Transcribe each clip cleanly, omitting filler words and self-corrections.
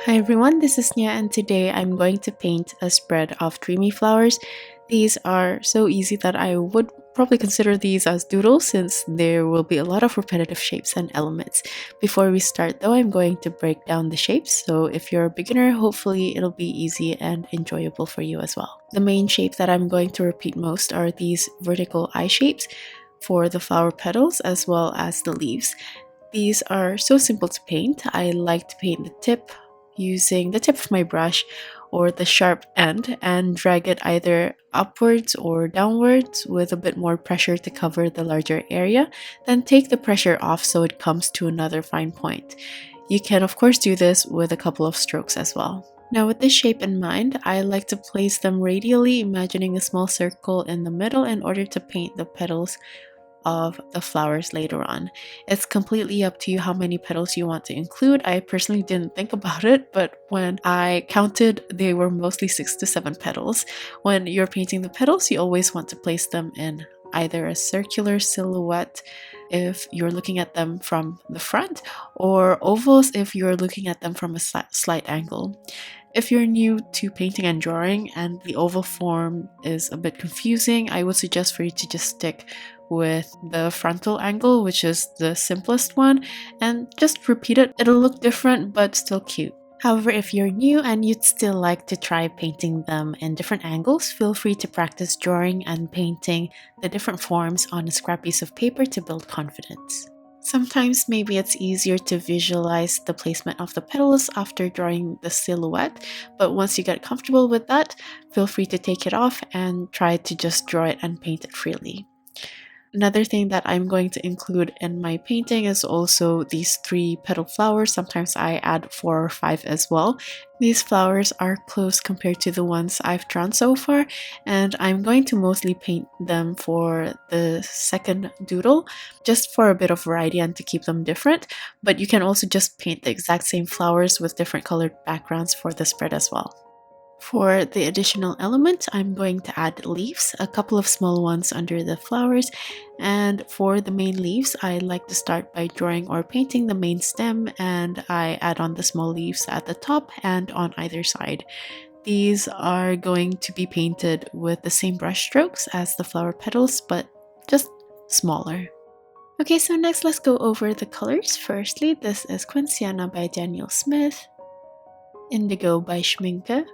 Hi everyone, this is Nia and today I'm going to paint a spread of dreamy flowers. These are so easy that I would probably consider these as doodles since there will be a lot of repetitive shapes and elements. Before we start though, I'm going to break down the shapes, so if you're a beginner, hopefully it'll be easy and enjoyable for you as well. The main shape that I'm going to repeat most are these vertical eye shapes for the flower petals as well as the leaves. These are so simple to paint. I like to paint the tip using the tip of my brush or the sharp end and drag it either upwards or downwards with a bit more pressure to cover the larger area, then take the pressure off so it comes to another fine point. You can of course do this with a couple of strokes as well. Now with this shape in mind, I like to place them radially, imagining a small circle in the middle in order to paint the petals of the flowers later on. It's completely up to you how many petals you want to include. I personally didn't think about it, but when I counted, they were mostly 6 to 7 petals. When you're painting the petals, you always want to place them in either a circular silhouette if you're looking at them from the front, or ovals if you're looking at them from a slight angle. If you're new to painting and drawing and the oval form is a bit confusing, I would suggest for you to just stick with the frontal angle, which is the simplest one, and just repeat it. It'll look different but still cute. However, if you're new and you'd still like to try painting them in different angles, feel free to practice drawing and painting the different forms on a scrap piece of paper to build confidence. Sometimes maybe it's easier to visualize the placement of the petals after drawing the silhouette, but once you get comfortable with that, feel free to take it off and try to just draw it and paint it freely. Another thing that I'm going to include in my painting is also these 3 petal flowers. Sometimes I add 4 or 5 as well. These flowers are close compared to the ones I've drawn so far, and I'm going to mostly paint them for the second doodle, just for a bit of variety and to keep them different. But you can also just paint the exact same flowers with different colored backgrounds for the spread as well. For the additional element, I'm going to add leaves, a couple of small ones under the flowers, and for the main leaves, I like to start by drawing or painting the main stem, and I add on the small leaves at the top and on either side. These are going to be painted with the same brush strokes as the flower petals, but just smaller. Okay, so next let's go over the colors. Firstly, this is Quin Sienna by Daniel Smith, Indigo by Schmincke,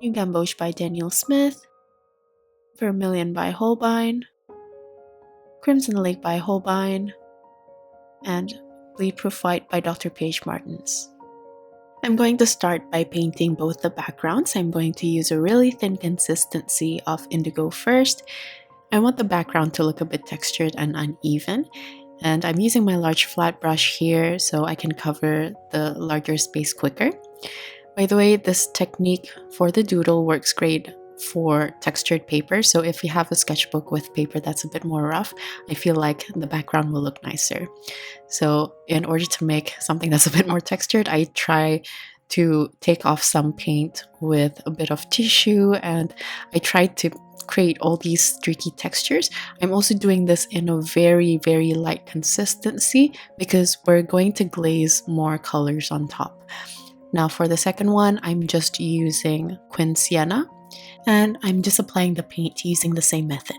Gamboge by Daniel Smith, Vermilion by Holbein, Crimson Lake by Holbein, and Bleed Proof White by Dr. Paige Martins. I'm going to start by painting both the backgrounds. I'm going to use a really thin consistency of indigo first. I want the background to look a bit textured and uneven, and I'm using my large flat brush here so I can cover the larger space quicker. By the way, this technique for the doodle works great for textured paper, so if you have a sketchbook with paper that's a bit more rough, I feel like the background will look nicer. So in order to make something that's a bit more textured, I try to take off some paint with a bit of tissue, and I try to create all these streaky textures. I'm also doing this in a very light consistency because we're going to glaze more colors on top. Now for the second one, I'm just using Quin Sienna, and I'm just applying the paint using the same method.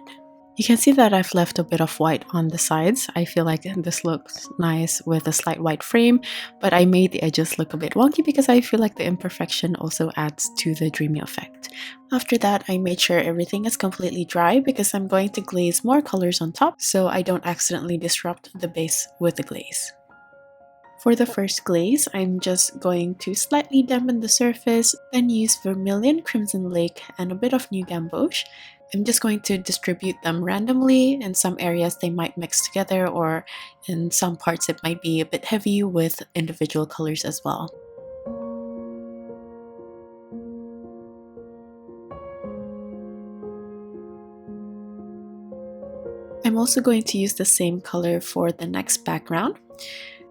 You can see that I've left a bit of white on the sides. I feel like this looks nice with a slight white frame, but I made the edges look a bit wonky because I feel like the imperfection also adds to the dreamy effect. After that, I made sure everything is completely dry because I'm going to glaze more colors on top so I don't accidentally disrupt the base with the glaze. For the first glaze, I'm just going to slightly dampen the surface, then use Vermilion, Crimson Lake, and a bit of New Gamboge. I'm just going to distribute them randomly. In some areas they might mix together, or in some parts it might be a bit heavy with individual colors as well. I'm also going to use the same color for the next background,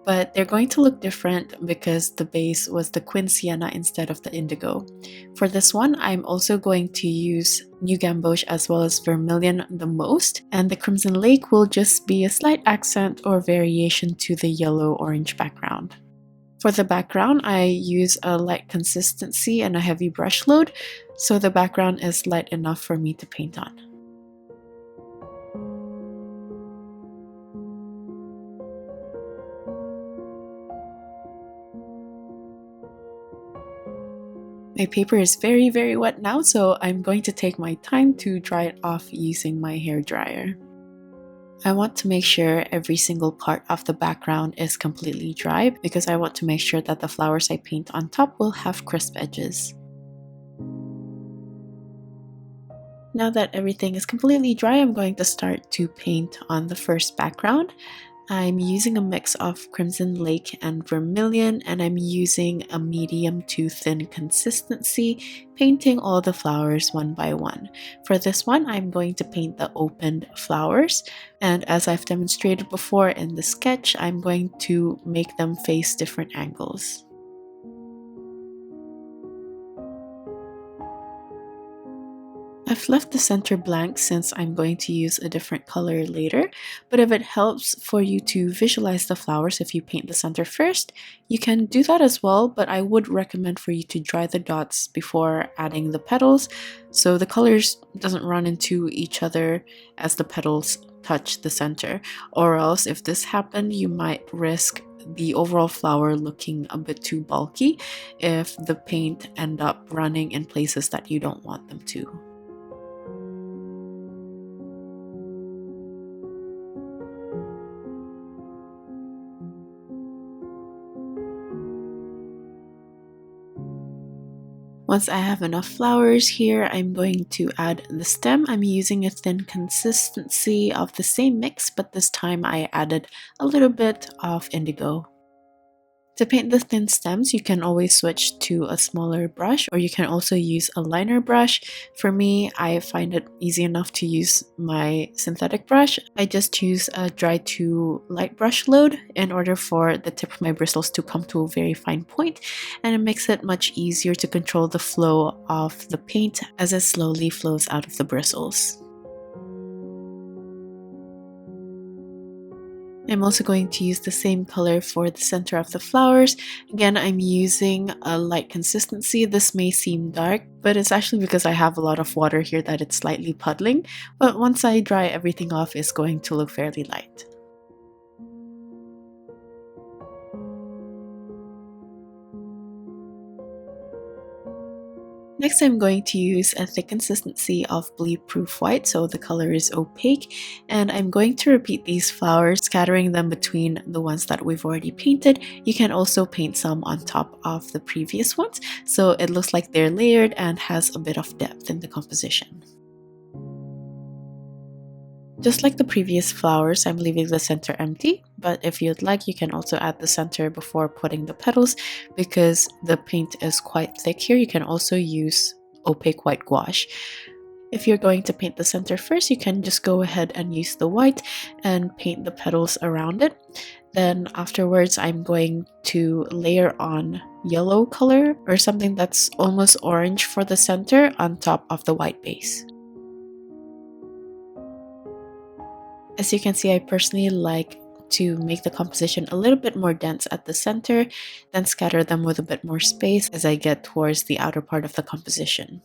but they're going to look different because the base was the Quin Sienna instead of the indigo. For this one, I'm also going to use New Gamboge as well as Vermilion the most, and the Crimson Lake will just be a slight accent or variation to the yellow-orange background. For the background, I use a light consistency and a heavy brush load, so the background is light enough for me to paint on. My paper is very wet now, so I'm going to take my time to dry it off using my hair dryer. I want to make sure every single part of the background is completely dry because I want to make sure that the flowers I paint on top will have crisp edges. Now that everything is completely dry, I'm going to start to paint on the first background. I'm using a mix of Crimson Lake and Vermilion, and I'm using a medium to thin consistency, painting all the flowers one by one. For this one, I'm going to paint the opened flowers, and as I've demonstrated before in the sketch, I'm going to make them face different angles. I've left the center blank since I'm going to use a different color later, but if it helps for you to visualize the flowers if you paint the center first, you can do that as well, but I would recommend for you to dry the dots before adding the petals so the colors doesn't run into each other as the petals touch the center, or else if this happened, you might risk the overall flower looking a bit too bulky if the paint end up running in places that you don't want them to. Once I have enough flowers here, I'm going to add the stem. I'm using a thin consistency of the same mix, but this time I added a little bit of indigo. To paint the thin stems, you can always switch to a smaller brush, or you can also use a liner brush. For me, I find it easy enough to use my synthetic brush. I just use a dry to light brush load in order for the tip of my bristles to come to a very fine point, and it makes it much easier to control the flow of the paint as it slowly flows out of the bristles. I'm also going to use the same color for the center of the flowers. Again, I'm using a light consistency. This may seem dark, but it's actually because I have a lot of water here that it's slightly puddling. But once I dry everything off, it's going to look fairly light. Next, I'm going to use a thick consistency of bleed-proof white, so the color is opaque, and I'm going to repeat these flowers, scattering them between the ones that we've already painted. You can also paint some on top of the previous ones, so it looks like they're layered and has a bit of depth in the composition. Just like the previous flowers, I'm leaving the center empty, but if you'd like, you can also add the center before putting the petals. Because the paint is quite thick here, you can also use opaque white gouache. If you're going to paint the center first, you can just go ahead and use the white and paint the petals around it. Then afterwards, I'm going to layer on yellow color or something that's almost orange for the center on top of the white base. As you can see, I personally like to make the composition a little bit more dense at the center, then scatter them with a bit more space as I get towards the outer part of the composition.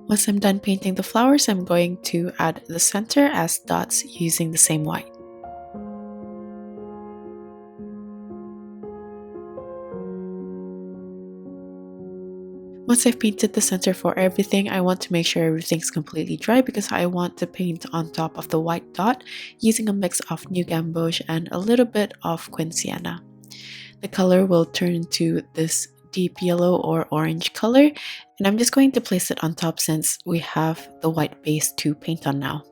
Once I'm done painting the flowers, I'm going to add the center as dots using the same white. Once I've painted the center for everything, I want to make sure everything's completely dry because I want to paint on top of the white dot using a mix of New Gamboge and a little bit of Quin Sienna. The color will turn to this deep yellow or orange color, and I'm just going to place it on top since we have the white base to paint on now.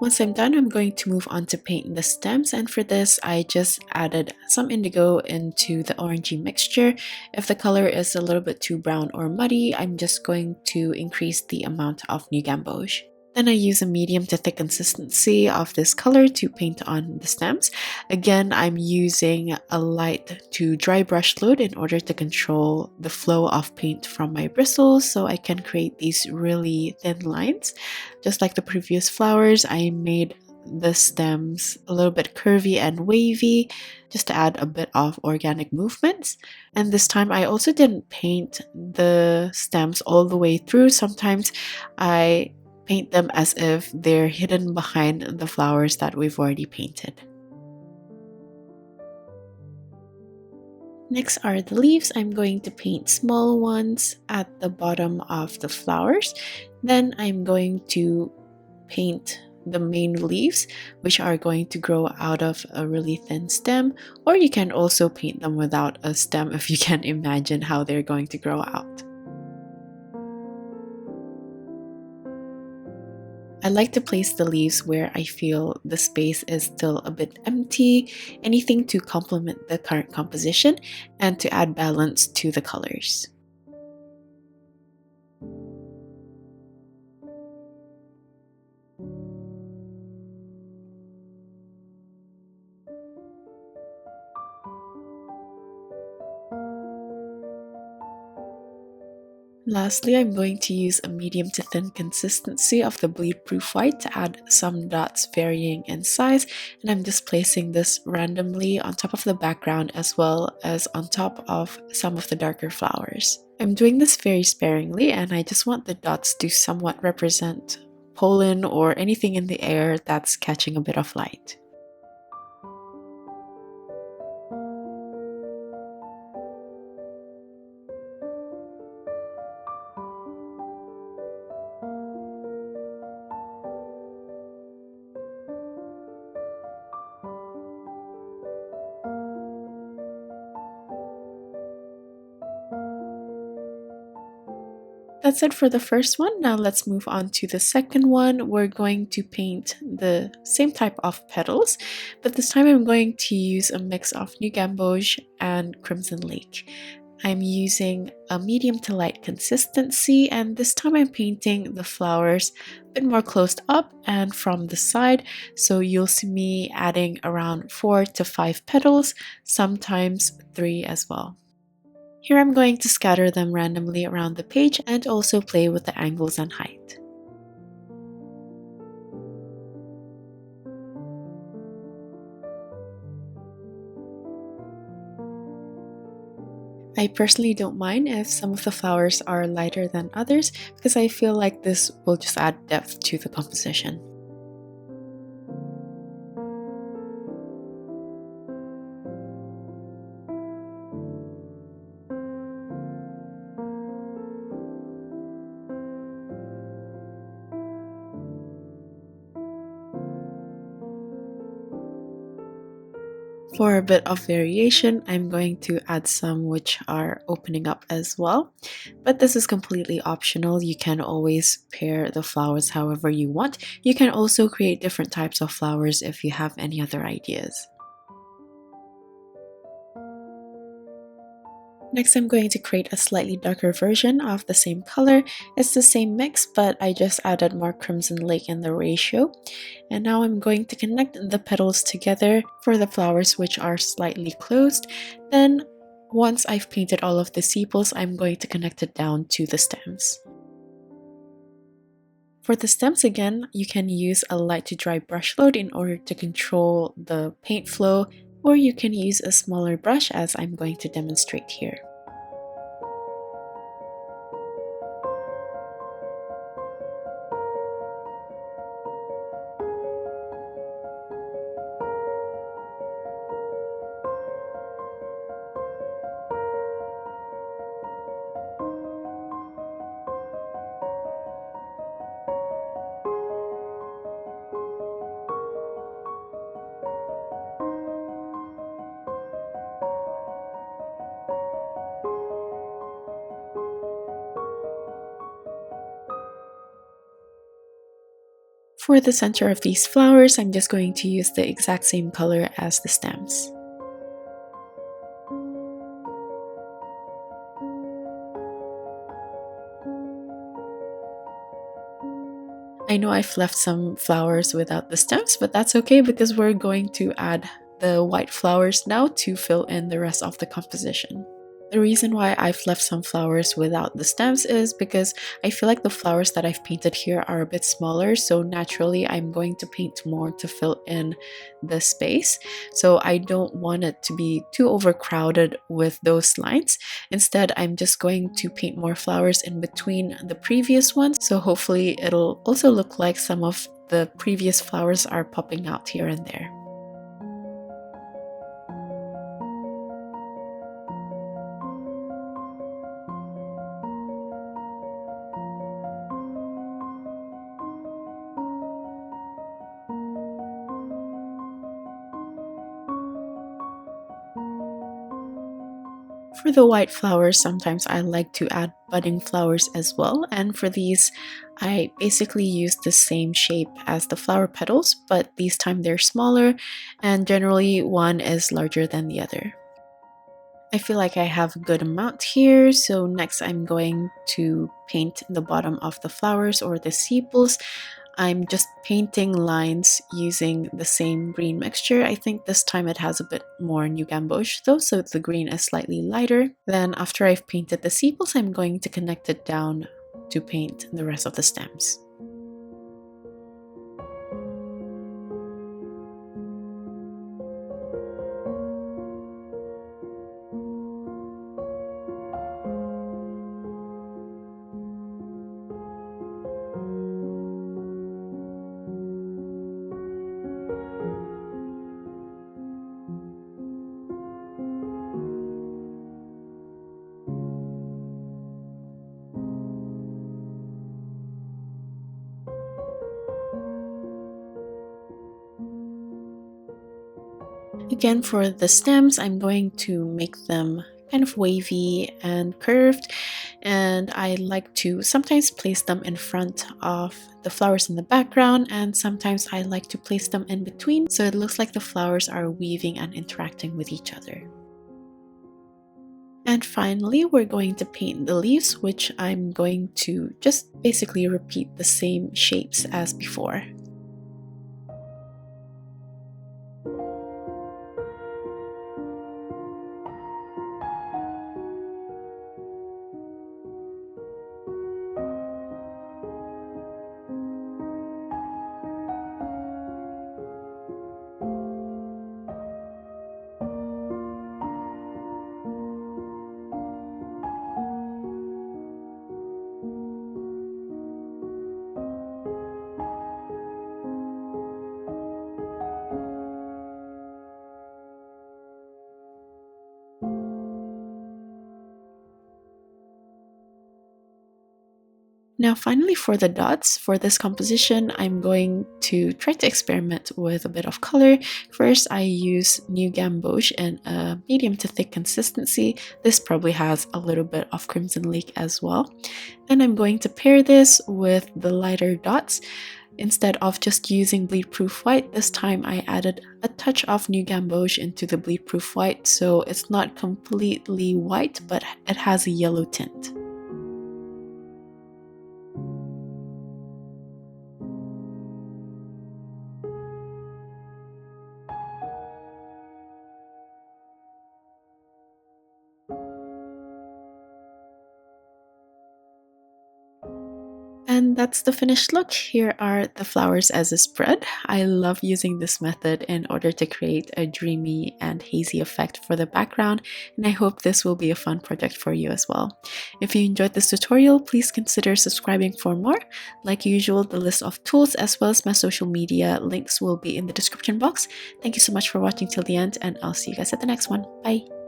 Once I'm done, I'm going to move on to paint the stems, and for this I just added some indigo into the orangey mixture. If the color is a little bit too brown or muddy, I'm just going to increase the amount of New Gamboge. Then I use a medium to thick consistency of this color to paint on the stems. Again, I'm using a light to dry brush load in order to control the flow of paint from my bristles so I can create these really thin lines. Just like the previous flowers, I made the stems a little bit curvy and wavy just to add a bit of organic movements. And this time I also didn't paint the stems all the way through. Sometimes I paint them as if they're hidden behind the flowers that we've already painted. Next are the leaves. I'm going to paint small ones at the bottom of the flowers. Then I'm going to paint the main leaves, which are going to grow out of a really thin stem, or you can also paint them without a stem if you can imagine how they're going to grow out. I like to place the leaves where I feel the space is still a bit empty, anything to complement the current composition and to add balance to the colors. Lastly, I'm going to use a medium to thin consistency of the bleed-proof white to add some dots varying in size, and I'm just placing this randomly on top of the background as well as on top of some of the darker flowers. I'm doing this very sparingly, and I just want the dots to somewhat represent pollen or anything in the air that's catching a bit of light. That's it for the first one. Now let's move on to the second one. We're going to paint the same type of petals, but this time I'm going to use a mix of New Gamboge and Crimson Lake. I'm using a medium to light consistency, and this time I'm painting the flowers a bit more closed up and from the side, so you'll see me adding around 4 to 5 petals, sometimes 3 as well. Here I'm going to scatter them randomly around the page and also play with the angles and height. I personally don't mind if some of the flowers are lighter than others because I feel like this will just add depth to the composition. For a bit of variation, I'm going to add some which are opening up as well, but this is completely optional. You can always pair the flowers however you want. You can also create different types of flowers if you have any other ideas. Next, I'm going to create a slightly darker version of the same color. It's the same mix, but I just added more Crimson Lake in the ratio. And now I'm going to connect the petals together for the flowers which are slightly closed. Then, once I've painted all of the sepals, I'm going to connect it down to the stems. For the stems again, you can use a light to dry brush load in order to control the paint flow, or you can use a smaller brush as I'm going to demonstrate here. For the center of these flowers, I'm just going to use the exact same color as the stems. I know I've left some flowers without the stems, but that's okay because we're going to add the white flowers now to fill in the rest of the composition. The reason why I've left some flowers without the stems is because I feel like the flowers that I've painted here are a bit smaller, so naturally I'm going to paint more to fill in the space. So I don't want it to be too overcrowded with those lines. Instead, I'm just going to paint more flowers in between the previous ones, so hopefully it'll also look like some of the previous flowers are popping out here and there. For the white flowers, sometimes I like to add budding flowers as well, and for these I basically use the same shape as the flower petals, but this time they're smaller and generally one is larger than the other. I feel like I have a good amount here, so next I'm going to paint the bottom of the flowers or the sepals. I'm just painting lines using the same green mixture. I think this time it has a bit more new gamboge though, so the green is slightly lighter. Then after I've painted the sepals, I'm going to connect it down to paint the rest of the stems. Again, for the stems, I'm going to make them kind of wavy and curved, and I like to sometimes place them in front of the flowers in the background, and sometimes I like to place them in between so it looks like the flowers are weaving and interacting with each other. And finally, we're going to paint the leaves, which I'm going to just basically repeat the same shapes as before. Now finally, for the dots, for this composition, I'm going to try to experiment with a bit of color. First, I use new gamboge in a medium to thick consistency. This probably has a little bit of crimson lake as well. Then I'm going to pair this with the lighter dots. Instead of just using bleed proof white, this time I added a touch of new gamboge into the bleed proof white, so it's not completely white, but it has a yellow tint. And that's the finished look. Here are the flowers as a spread. I love using this method in order to create a dreamy and hazy effect for the background, and I hope this will be a fun project for you as well. If you enjoyed this tutorial, please consider subscribing for more. Like usual, the list of tools as well as my social media links will be in the description box. Thank you so much for watching till the end, and I'll see you guys at the next one. Bye!